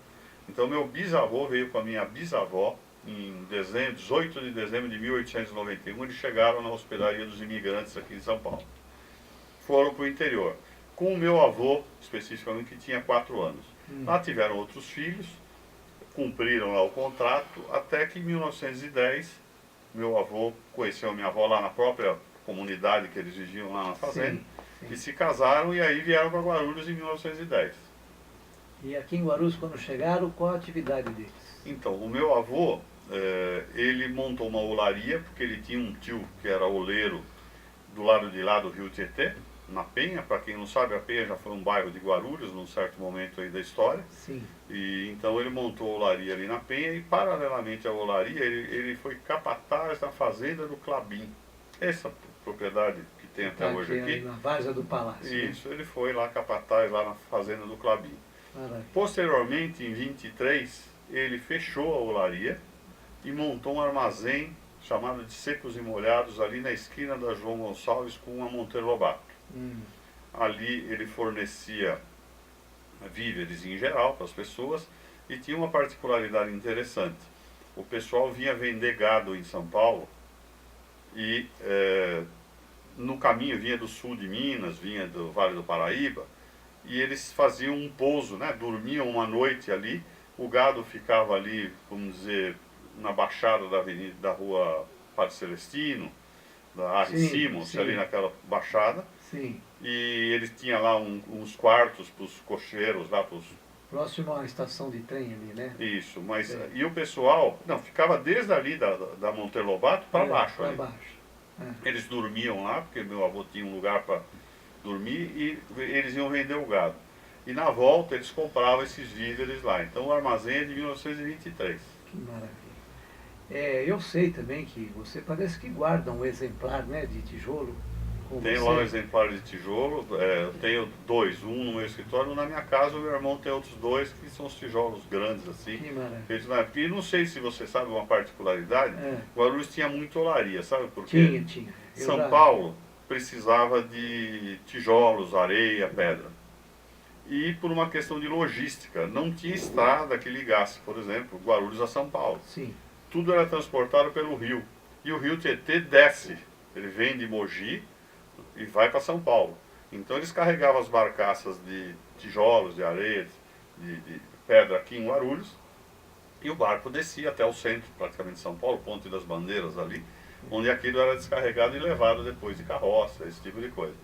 Então meu bisavô veio com a minha bisavó em 18 de dezembro de 1891, eles chegaram na hospedaria dos imigrantes aqui em São Paulo. Foram para o interior, com o meu avô, especificamente, que tinha 4 anos. Lá tiveram outros filhos, cumpriram lá o contrato, até que em 1910, meu avô conheceu a minha avó lá na própria comunidade que eles viviam lá na fazenda, e se casaram e aí vieram para Guarulhos em 1910. E aqui em Guarulhos, quando chegaram, qual a atividade deles? Então, o meu avô, ele montou uma olaria, porque ele tinha um tio que era oleiro do lado de lá do Rio Tietê, na Penha. Para quem não sabe, a Penha já foi um bairro de Guarulhos num certo momento aí da história. Sim. E então ele montou a olaria ali na Penha e paralelamente à olaria ele foi capataz da fazenda do Clabim. Essa propriedade tem até hoje aqui. Na Várzea do Palácio. Isso, ele foi lá capataz lá na fazenda do Clabim. Maravilha. Posteriormente, em 23, ele fechou a olaria e montou um armazém chamado de Secos e Molhados ali na esquina da João Gonçalves com a Monteiro Lobato. Ali ele fornecia víveres em geral para as pessoas e tinha uma particularidade interessante. O pessoal vinha vender gado em São Paulo e no caminho vinha do sul de Minas, vinha do Vale do Paraíba, e eles faziam um pouso, né? Dormiam uma noite ali, o gado ficava ali, vamos dizer, na baixada da avenida, da rua Padre Celestino, da Arre Simons, ali naquela baixada. Sim. E eles tinham lá uns quartos para os cocheiros, lá para os... Próximo à estação de trem ali, né? Isso, mas... E o pessoal, não, ficava desde ali da Monteiro Lobato para baixo. Para ali. baixo. Eles dormiam lá, porque meu avô tinha um lugar para dormir, e eles iam vender o gado. E na volta eles compravam esses víveres lá. Então o armazém é de 1923. Que maravilha. Eu sei também que você parece que guarda um exemplar, né, de tijolo com Tem você. lá um exemplar de tijolo, eu tenho dois, um no meu escritório, na minha casa o meu irmão tem outros dois, que são os tijolos grandes assim. Que maravilha. Feitos na época. E não sei se você sabe uma particularidade, Guarulhos tinha muita olaria, sabe por quê? Tinha. São Paulo precisava de tijolos, areia, pedra. E por uma questão de logística, não tinha estrada que ligasse, por exemplo, Guarulhos a São Paulo. Sim. Tudo era transportado pelo rio. E o rio Tietê desce, ele vem de Mogi e vai para São Paulo. Então eles carregavam as barcaças de tijolos, de areia, de pedra aqui em Guarulhos, e o barco descia até o centro, praticamente de São Paulo, Ponte das Bandeiras ali, onde aquilo era descarregado e levado depois de carroça, esse tipo de coisa.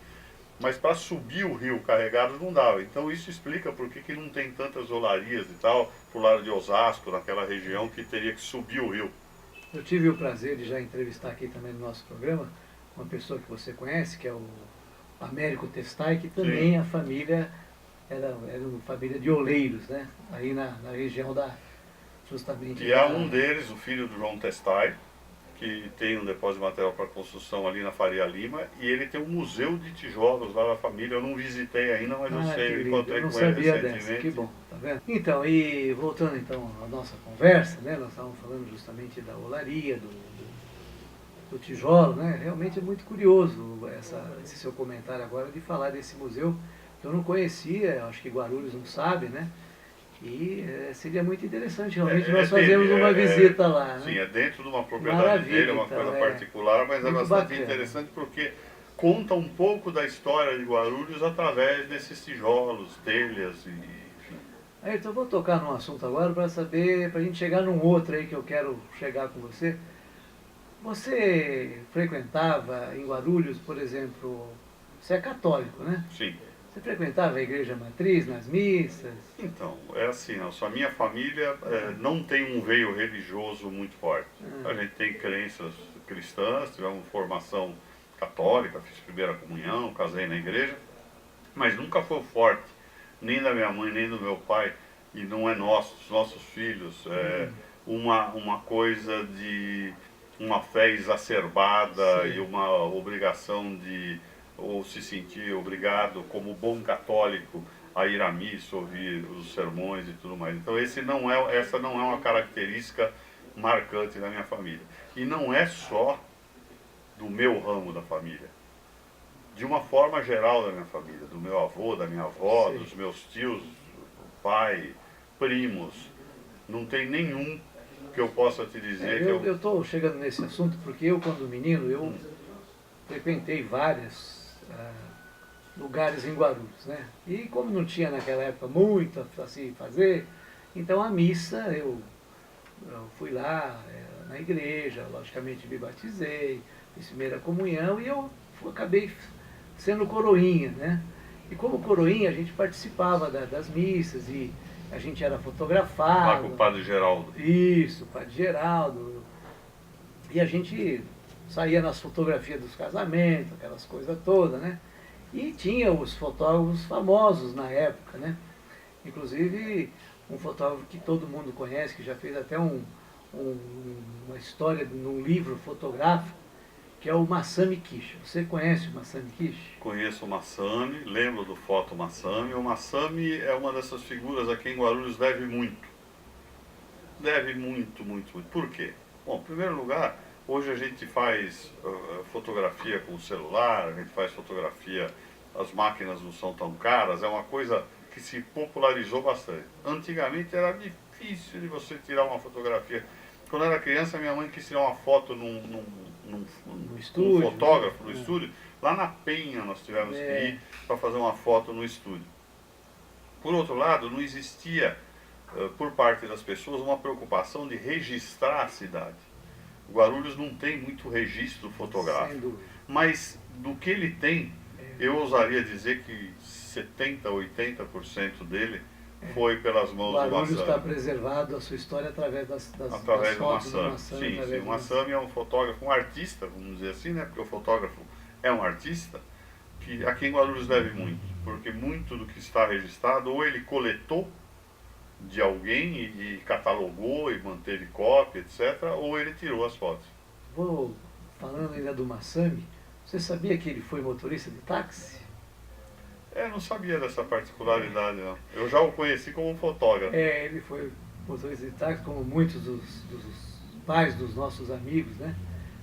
Mas para subir o rio carregado não dava. Então isso explica por que não tem tantas olarias e tal, pro lado de Osasco, naquela região, que teria que subir o rio. Eu tive o prazer de já entrevistar aqui também no nosso programa uma pessoa que você conhece, que é o Américo Testai, que também a família era uma família de oleiros, né? Aí na região justamente... E há um deles, o filho do João Testai, que tem um depósito de material para construção ali na Faria Lima, e ele tem um museu de tijolos lá na família. Eu não visitei ainda, mas eu sei, eu encontrei com ele recentemente. Que bom, tá vendo? Então, e voltando então à nossa conversa, né? Nós estávamos falando justamente da olaria, do tijolo, né? Realmente é muito curioso esse seu comentário agora de falar desse museu que eu não conhecia, acho que Guarulhos não sabe, né? E seria muito interessante, realmente, nós fazemos uma visita lá. Sim, né? Dentro de uma propriedade dele, uma coisa particular, mas é bastante bacana. Interessante porque conta um pouco da história de Guarulhos através desses tijolos, telhas, enfim. Então eu vou tocar num assunto agora para saber, para a gente chegar num outro aí que eu quero chegar com você. Você frequentava em Guarulhos, por exemplo, você é católico, né? Sim. Você frequentava a igreja matriz, nas missas? Então, é assim, a minha família não tem um veio religioso muito forte. A gente tem crenças cristãs, tivemos formação católica, fiz primeira comunhão, casei na igreja, mas nunca foi forte, nem da minha mãe, nem do meu pai, e não é nosso, dos nossos filhos, uma coisa de uma fé exacerbada e uma obrigação de... ou se sentir obrigado como bom católico a ir à missa, ouvir os sermões e tudo mais. Então essa não é uma característica marcante da minha família. E não é só do meu ramo da família. De uma forma geral da minha família, do meu avô, da minha avó, dos meus tios, pai, primos. Não tem nenhum que eu possa te dizer que eu estou chegando nesse assunto porque eu, quando menino, eu frequentei vários lugares em Guarulhos, né? E como não tinha naquela época muito assim fazer, então a missa eu fui lá na igreja, logicamente me batizei, fiz primeira comunhão e eu acabei sendo coroinha, né? E como coroinha a gente participava das missas e a gente era fotografado. Lá com o Padre Geraldo. Isso, o Padre Geraldo. E a gente saía nas fotografias dos casamentos, aquelas coisas todas, né? E tinha os fotógrafos famosos na época, né? Inclusive um fotógrafo que todo mundo conhece, que já fez até uma história num livro fotográfico, que é o Masami Kishi. Você conhece o Masami Kishi? Conheço o Masami, lembro do Foto Masami. O Masami é uma dessas figuras a quem Guarulhos deve muito. Deve muito, muito, muito. Por quê? Bom, em primeiro lugar, hoje a gente faz fotografia com o celular, a gente faz fotografia, as máquinas não são tão caras, é uma coisa que se popularizou bastante. Antigamente era difícil de você tirar uma fotografia. Quando eu era criança, minha mãe quis tirar uma foto No estúdio, um fotógrafo no né? estúdio. Lá na Penha nós tivemos que ir para fazer uma foto no estúdio. Por outro lado, não existia, por parte das pessoas, uma preocupação de registrar a cidade. Guarulhos não tem muito registro fotográfico. Sem dúvida. Mas do que ele tem, eu ousaria dizer que 70%, 80% dele foi pelas mãos do Guarulhos Masami. está preservado a sua história através das Através do fotos do Masami. Masami. Sim, sim. O Masami é um fotógrafo, um artista, vamos dizer assim, né? Porque o fotógrafo é um artista, que a quem Guarulhos deve muito. Porque muito do que está registrado, ou ele coletou de alguém e catalogou e manteve cópia, etc., ou ele tirou as fotos. Vou falando ainda do Masami, você sabia que ele foi motorista de táxi? Não sabia dessa particularidade, não. Eu já o conheci como um fotógrafo. Ele foi motorista de táxi, como muitos dos pais dos nossos amigos, né?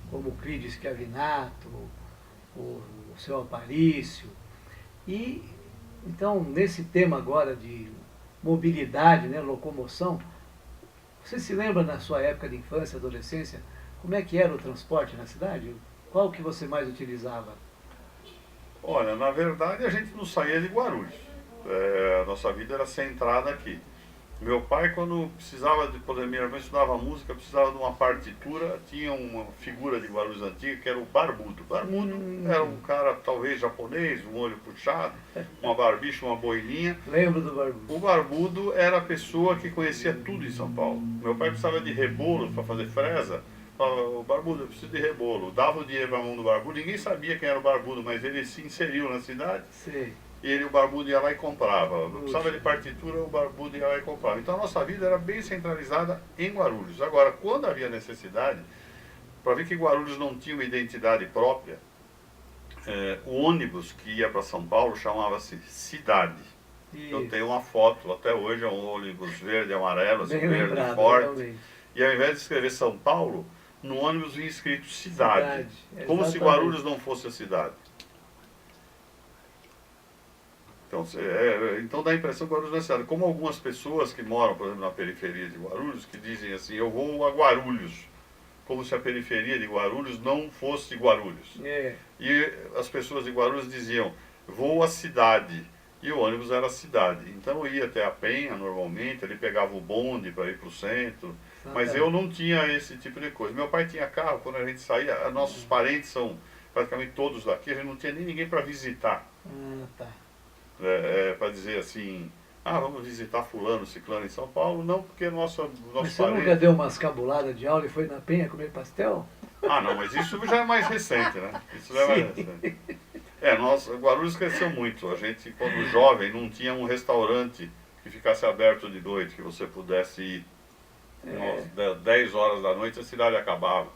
Como o Clídio Schiavinato, o seu Aparício. E, então, nesse tema agora de mobilidade, né, locomoção, você se lembra na sua época de infância, adolescência, como é que era o transporte na cidade? Qual que você mais utilizava? Olha, na verdade a gente não saía de Guarulhos. A nossa vida era centrada aqui. Meu pai, quando precisava de, por exemplo, minha irmã estudava música, precisava de uma partitura, tinha uma figura de Guarulhos antiga que era o Barbudo. Barbudo era um cara talvez japonês, um olho puxado, uma barbicha, uma boininha. Lembro do Barbudo. O Barbudo era a pessoa que conhecia tudo em São Paulo. Meu pai precisava de rebolo para fazer fresa. Falava, o Barbudo, eu preciso de rebolo. Dava o dinheiro na mão do Barbudo. Ninguém sabia quem era o Barbudo, mas ele se inseriu na cidade. Sei. E ele, o Barbudo ia lá e comprava. Eu precisava de partitura, o Barbudo ia lá e comprava. Então a nossa vida era bem centralizada em Guarulhos. Agora, quando havia necessidade, para ver que Guarulhos não tinha uma identidade própria, o ônibus que ia para São Paulo chamava-se Cidade. Isso. Eu tenho uma foto, até hoje é um ônibus verde e amarelo, assim, Bem verde lembrado, forte. realmente. E ao invés de escrever São Paulo, no ônibus vinha escrito Cidade. Como se Exatamente. Guarulhos não fosse a cidade. Então dá a impressão que Guarulhos não é cidade. Como algumas pessoas que moram, por exemplo, na periferia de Guarulhos, que dizem assim, eu vou a Guarulhos. Como se a periferia de Guarulhos não fosse Guarulhos. E as pessoas de Guarulhos diziam, vou à cidade. E o ônibus era a cidade. Então eu ia até a Penha, normalmente, ele pegava o bonde para ir para o centro. Mas eu não tinha esse tipo de coisa. Meu pai tinha carro, quando a gente saía, nossos parentes são praticamente todos daqui, a gente não tinha nem ninguém para visitar. Tá. Para dizer assim, vamos visitar fulano, ciclano em São Paulo. Não, porque nosso Mas você parente... nunca deu umas cabuladas de aula e foi na Penha comer pastel? Não, mas isso já é mais recente, né? Isso já é mais recente. Guarulhos cresceu muito. A gente, quando jovem, não tinha um restaurante que ficasse aberto de noite, que você pudesse ir. 10 horas da noite a cidade acabava.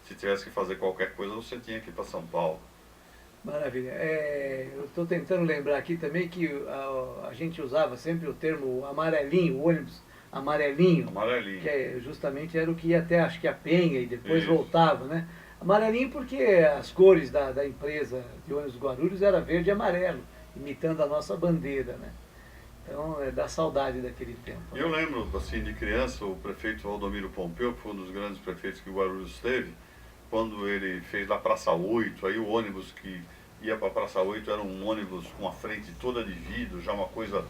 Se tivesse que fazer qualquer coisa, você tinha que ir para São Paulo. Maravilha. Eu estou tentando lembrar aqui também que a gente usava sempre o termo amarelinho, o ônibus amarelinho. Amarelinho. Que justamente era o que ia até, acho que a Penha e depois Isso. voltava, né? Amarelinho porque as cores da empresa de ônibus Guarulhos era verde e amarelo, imitando a nossa bandeira, né? Então, dá saudade daquele tempo. Eu lembro, assim, de criança, o prefeito Valdomiro Pompeu, que foi um dos grandes prefeitos que o Guarulhos teve, quando ele fez da Praça 8, aí o ônibus que ia para a Praça 8 era um ônibus com a frente toda de vidro, já uma coisa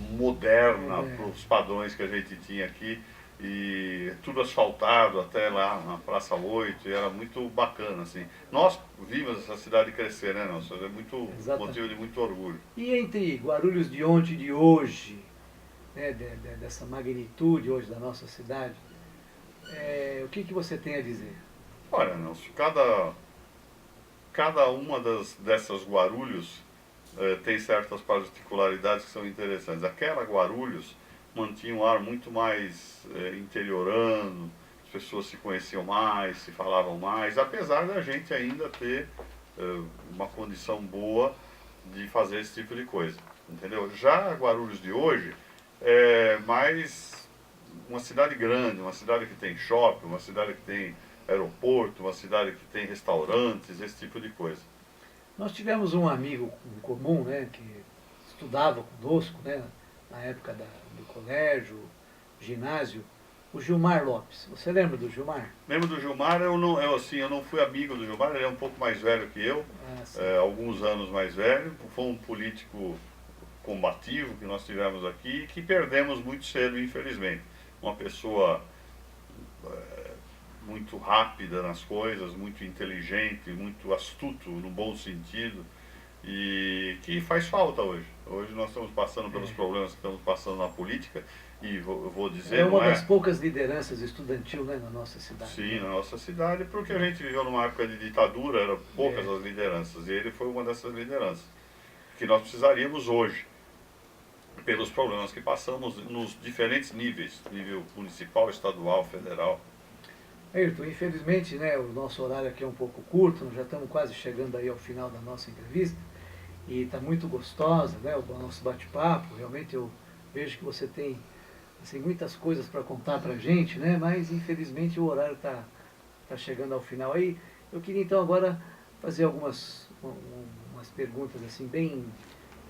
moderna para os padrões que a gente tinha aqui, e tudo asfaltado até lá na Praça 8, e era muito bacana, assim. Nós vimos essa cidade crescer, né, Nelson? É muito motivo de muito orgulho. E entre Guarulhos de ontem e de hoje, né, dessa magnitude hoje da nossa cidade, o que você tem a dizer? Olha, Nelson, cada uma dessas Guarulhos tem certas particularidades que são interessantes. Aquela Guarulhos mantinha um ar muito mais interiorano, pessoas se conheciam mais, se falavam mais, apesar da gente ainda ter uma condição boa de fazer esse tipo de coisa, entendeu? Já Guarulhos de hoje é mais uma cidade grande, uma cidade que tem shopping, uma cidade que tem aeroporto, uma cidade que tem restaurantes, esse tipo de coisa. Nós tivemos um amigo em comum, né, que estudava conosco, né, na época do colégio, ginásio, o Gilmar Lopes. Você lembra do Gilmar? Lembro do Gilmar, eu não fui amigo do Gilmar, ele é um pouco mais velho que eu, alguns anos mais velho, foi um político combativo que nós tivemos aqui e que perdemos muito cedo, infelizmente. Uma pessoa muito rápida nas coisas, muito inteligente, muito astuto no bom sentido e que faz falta hoje. Hoje nós estamos passando pelos problemas que estamos passando na política e eu vou dizer... É uma das poucas lideranças estudantil, né, na nossa cidade. Sim, na nossa cidade, porque a gente viveu numa época de ditadura, eram poucas as lideranças e ele foi uma dessas lideranças que nós precisaríamos hoje, pelos problemas que passamos nos diferentes níveis, nível municipal, estadual, federal. Ayrton, infelizmente, né, o nosso horário aqui é um pouco curto, nós já estamos quase chegando aí ao final da nossa entrevista e está muito gostosa, né, o nosso bate-papo. Realmente eu vejo que você tem assim, muitas coisas para contar para a gente, né, mas infelizmente o horário está chegando ao final. Aí eu queria então agora fazer umas perguntas assim bem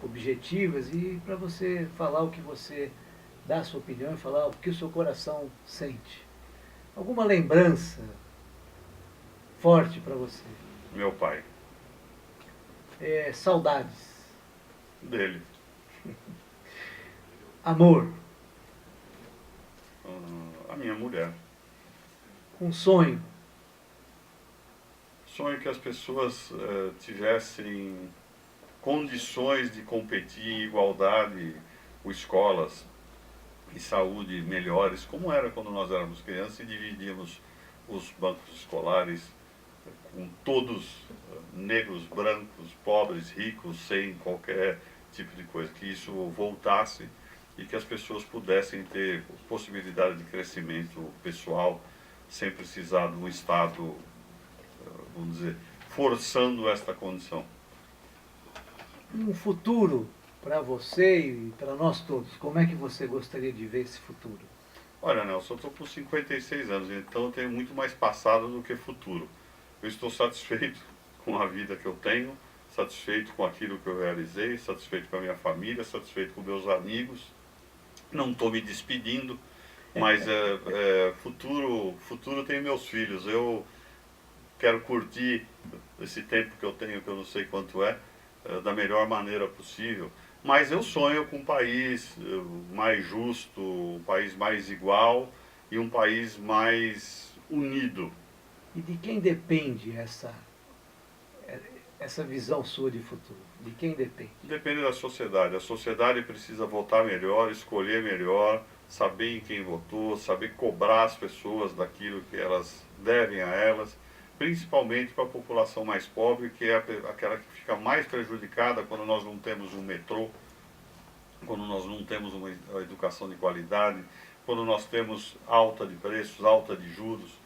objetivas e para você falar o que você dá a sua opinião e falar o que o seu coração sente. Alguma lembrança forte para você? Meu pai. Saudades? Dele. Amor? A minha mulher. Um sonho? Sonho que as pessoas tivessem condições de competir em igualdade com escolas e saúde melhores, como era quando nós éramos crianças e dividíamos os bancos escolares com todos negros, brancos, pobres, ricos, sem qualquer tipo de coisa. Que isso voltasse e que as pessoas pudessem ter possibilidade de crescimento pessoal sem precisar de um Estado, vamos dizer, forçando esta condição. Um futuro para você e para nós todos, como é que você gostaria de ver esse futuro? Olha, Nelson, eu estou com 56 anos, então eu tenho muito mais passado do que futuro. Eu estou satisfeito com a vida que eu tenho, satisfeito com aquilo que eu realizei, satisfeito com a minha família, satisfeito com meus amigos. Não estou me despedindo, mas futuro tem meus filhos. Eu quero curtir esse tempo que eu tenho, que eu não sei quanto da melhor maneira possível. Mas eu sonho com um país mais justo, um país mais igual e um país mais unido. E de quem depende essa visão sua de futuro? De quem depende? Depende da sociedade. A sociedade precisa votar melhor, escolher melhor, saber em quem votou, saber cobrar as pessoas daquilo que elas devem a elas, principalmente para a população mais pobre, que é aquela que fica mais prejudicada quando nós não temos um metrô, quando nós não temos uma educação de qualidade, quando nós temos alta de preços, alta de juros,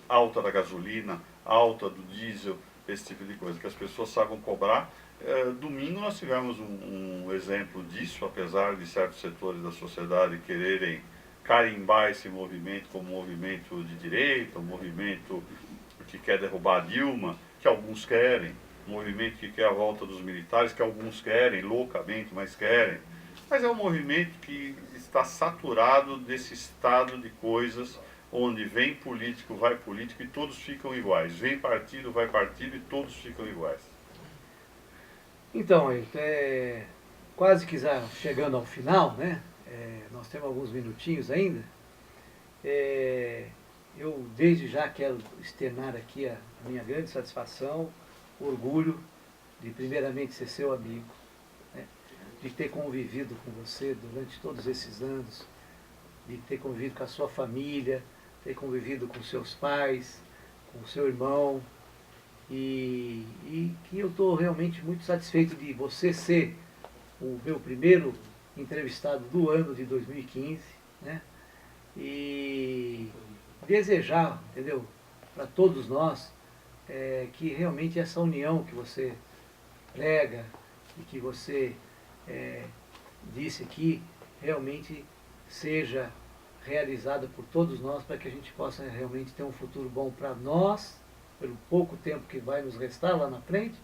alta da gasolina, alta do diesel, esse tipo de coisa, que as pessoas saibam cobrar. Domingo nós tivemos um exemplo disso, apesar de certos setores da sociedade quererem carimbar esse movimento como um movimento de direita, um movimento que quer derrubar a Dilma, que alguns querem, um movimento que quer a volta dos militares, que alguns querem, loucamente, mas querem. Mas é um movimento que está saturado desse estado de coisas, onde vem político, vai político e todos ficam iguais. Vem partido, vai partido e todos ficam iguais. Então, quase que já chegando ao final, né? Nós temos alguns minutinhos ainda. Eu desde já quero externar aqui a minha grande satisfação, orgulho de primeiramente ser seu amigo, né? De ter convivido com você durante todos esses anos, de ter convivido com a sua família, ter convivido com seus pais, com o seu irmão, e que eu estou realmente muito satisfeito de você ser o meu primeiro entrevistado do ano de 2015, né? E desejar, entendeu? Para todos nós, que realmente essa união que você prega e que você disse aqui, realmente seja realizada por todos nós, para que a gente possa realmente ter um futuro bom para nós, pelo pouco tempo que vai nos restar lá na frente,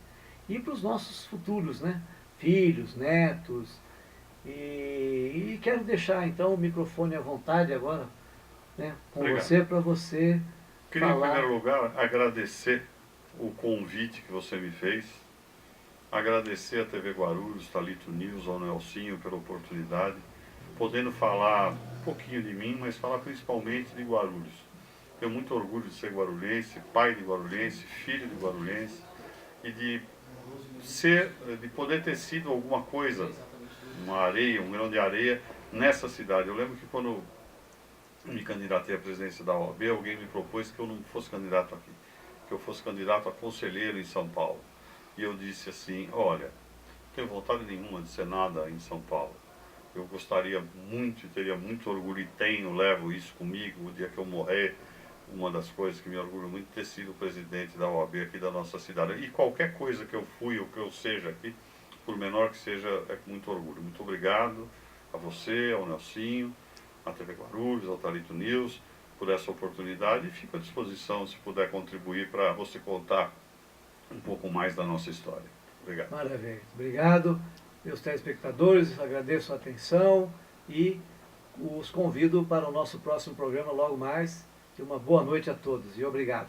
e para os nossos futuros, né? Filhos, netos. E quero deixar então o microfone à vontade agora, né, com Obrigado. você, para você Queria, falar. em primeiro lugar, agradecer o convite que você me fez, agradecer a TV Guarulhos, Thalito News, ao Nelsinho pela oportunidade, podendo falar um pouquinho de mim, mas falar principalmente de Guarulhos. Tenho muito orgulho de ser guarulhense, pai de guarulhense, filho de guarulhense, e de poder ter sido alguma coisa, uma areia, um grão de areia nessa cidade. Eu lembro que quando me candidatei à presidência da OAB, alguém me propôs que eu não fosse candidato aqui, que eu fosse candidato a conselheiro em São Paulo. E eu disse assim, olha, não tenho vontade nenhuma de ser nada em São Paulo. Eu gostaria muito, teria muito orgulho, e tenho, levo isso comigo, o dia que eu morrer, uma das coisas que me orgulho muito é ter sido o presidente da OAB aqui da nossa cidade. E qualquer coisa que eu fui ou que eu seja aqui, por menor que seja, é com muito orgulho. Muito obrigado a você, ao Nelsinho, à TV Guarulhos, ao Thalito News, por essa oportunidade, e fico à disposição se puder contribuir para você contar um pouco mais da nossa história. Obrigado. Maravilha. Obrigado, meus telespectadores, agradeço a atenção e os convido para o nosso próximo programa logo mais. E uma boa noite a todos e obrigado.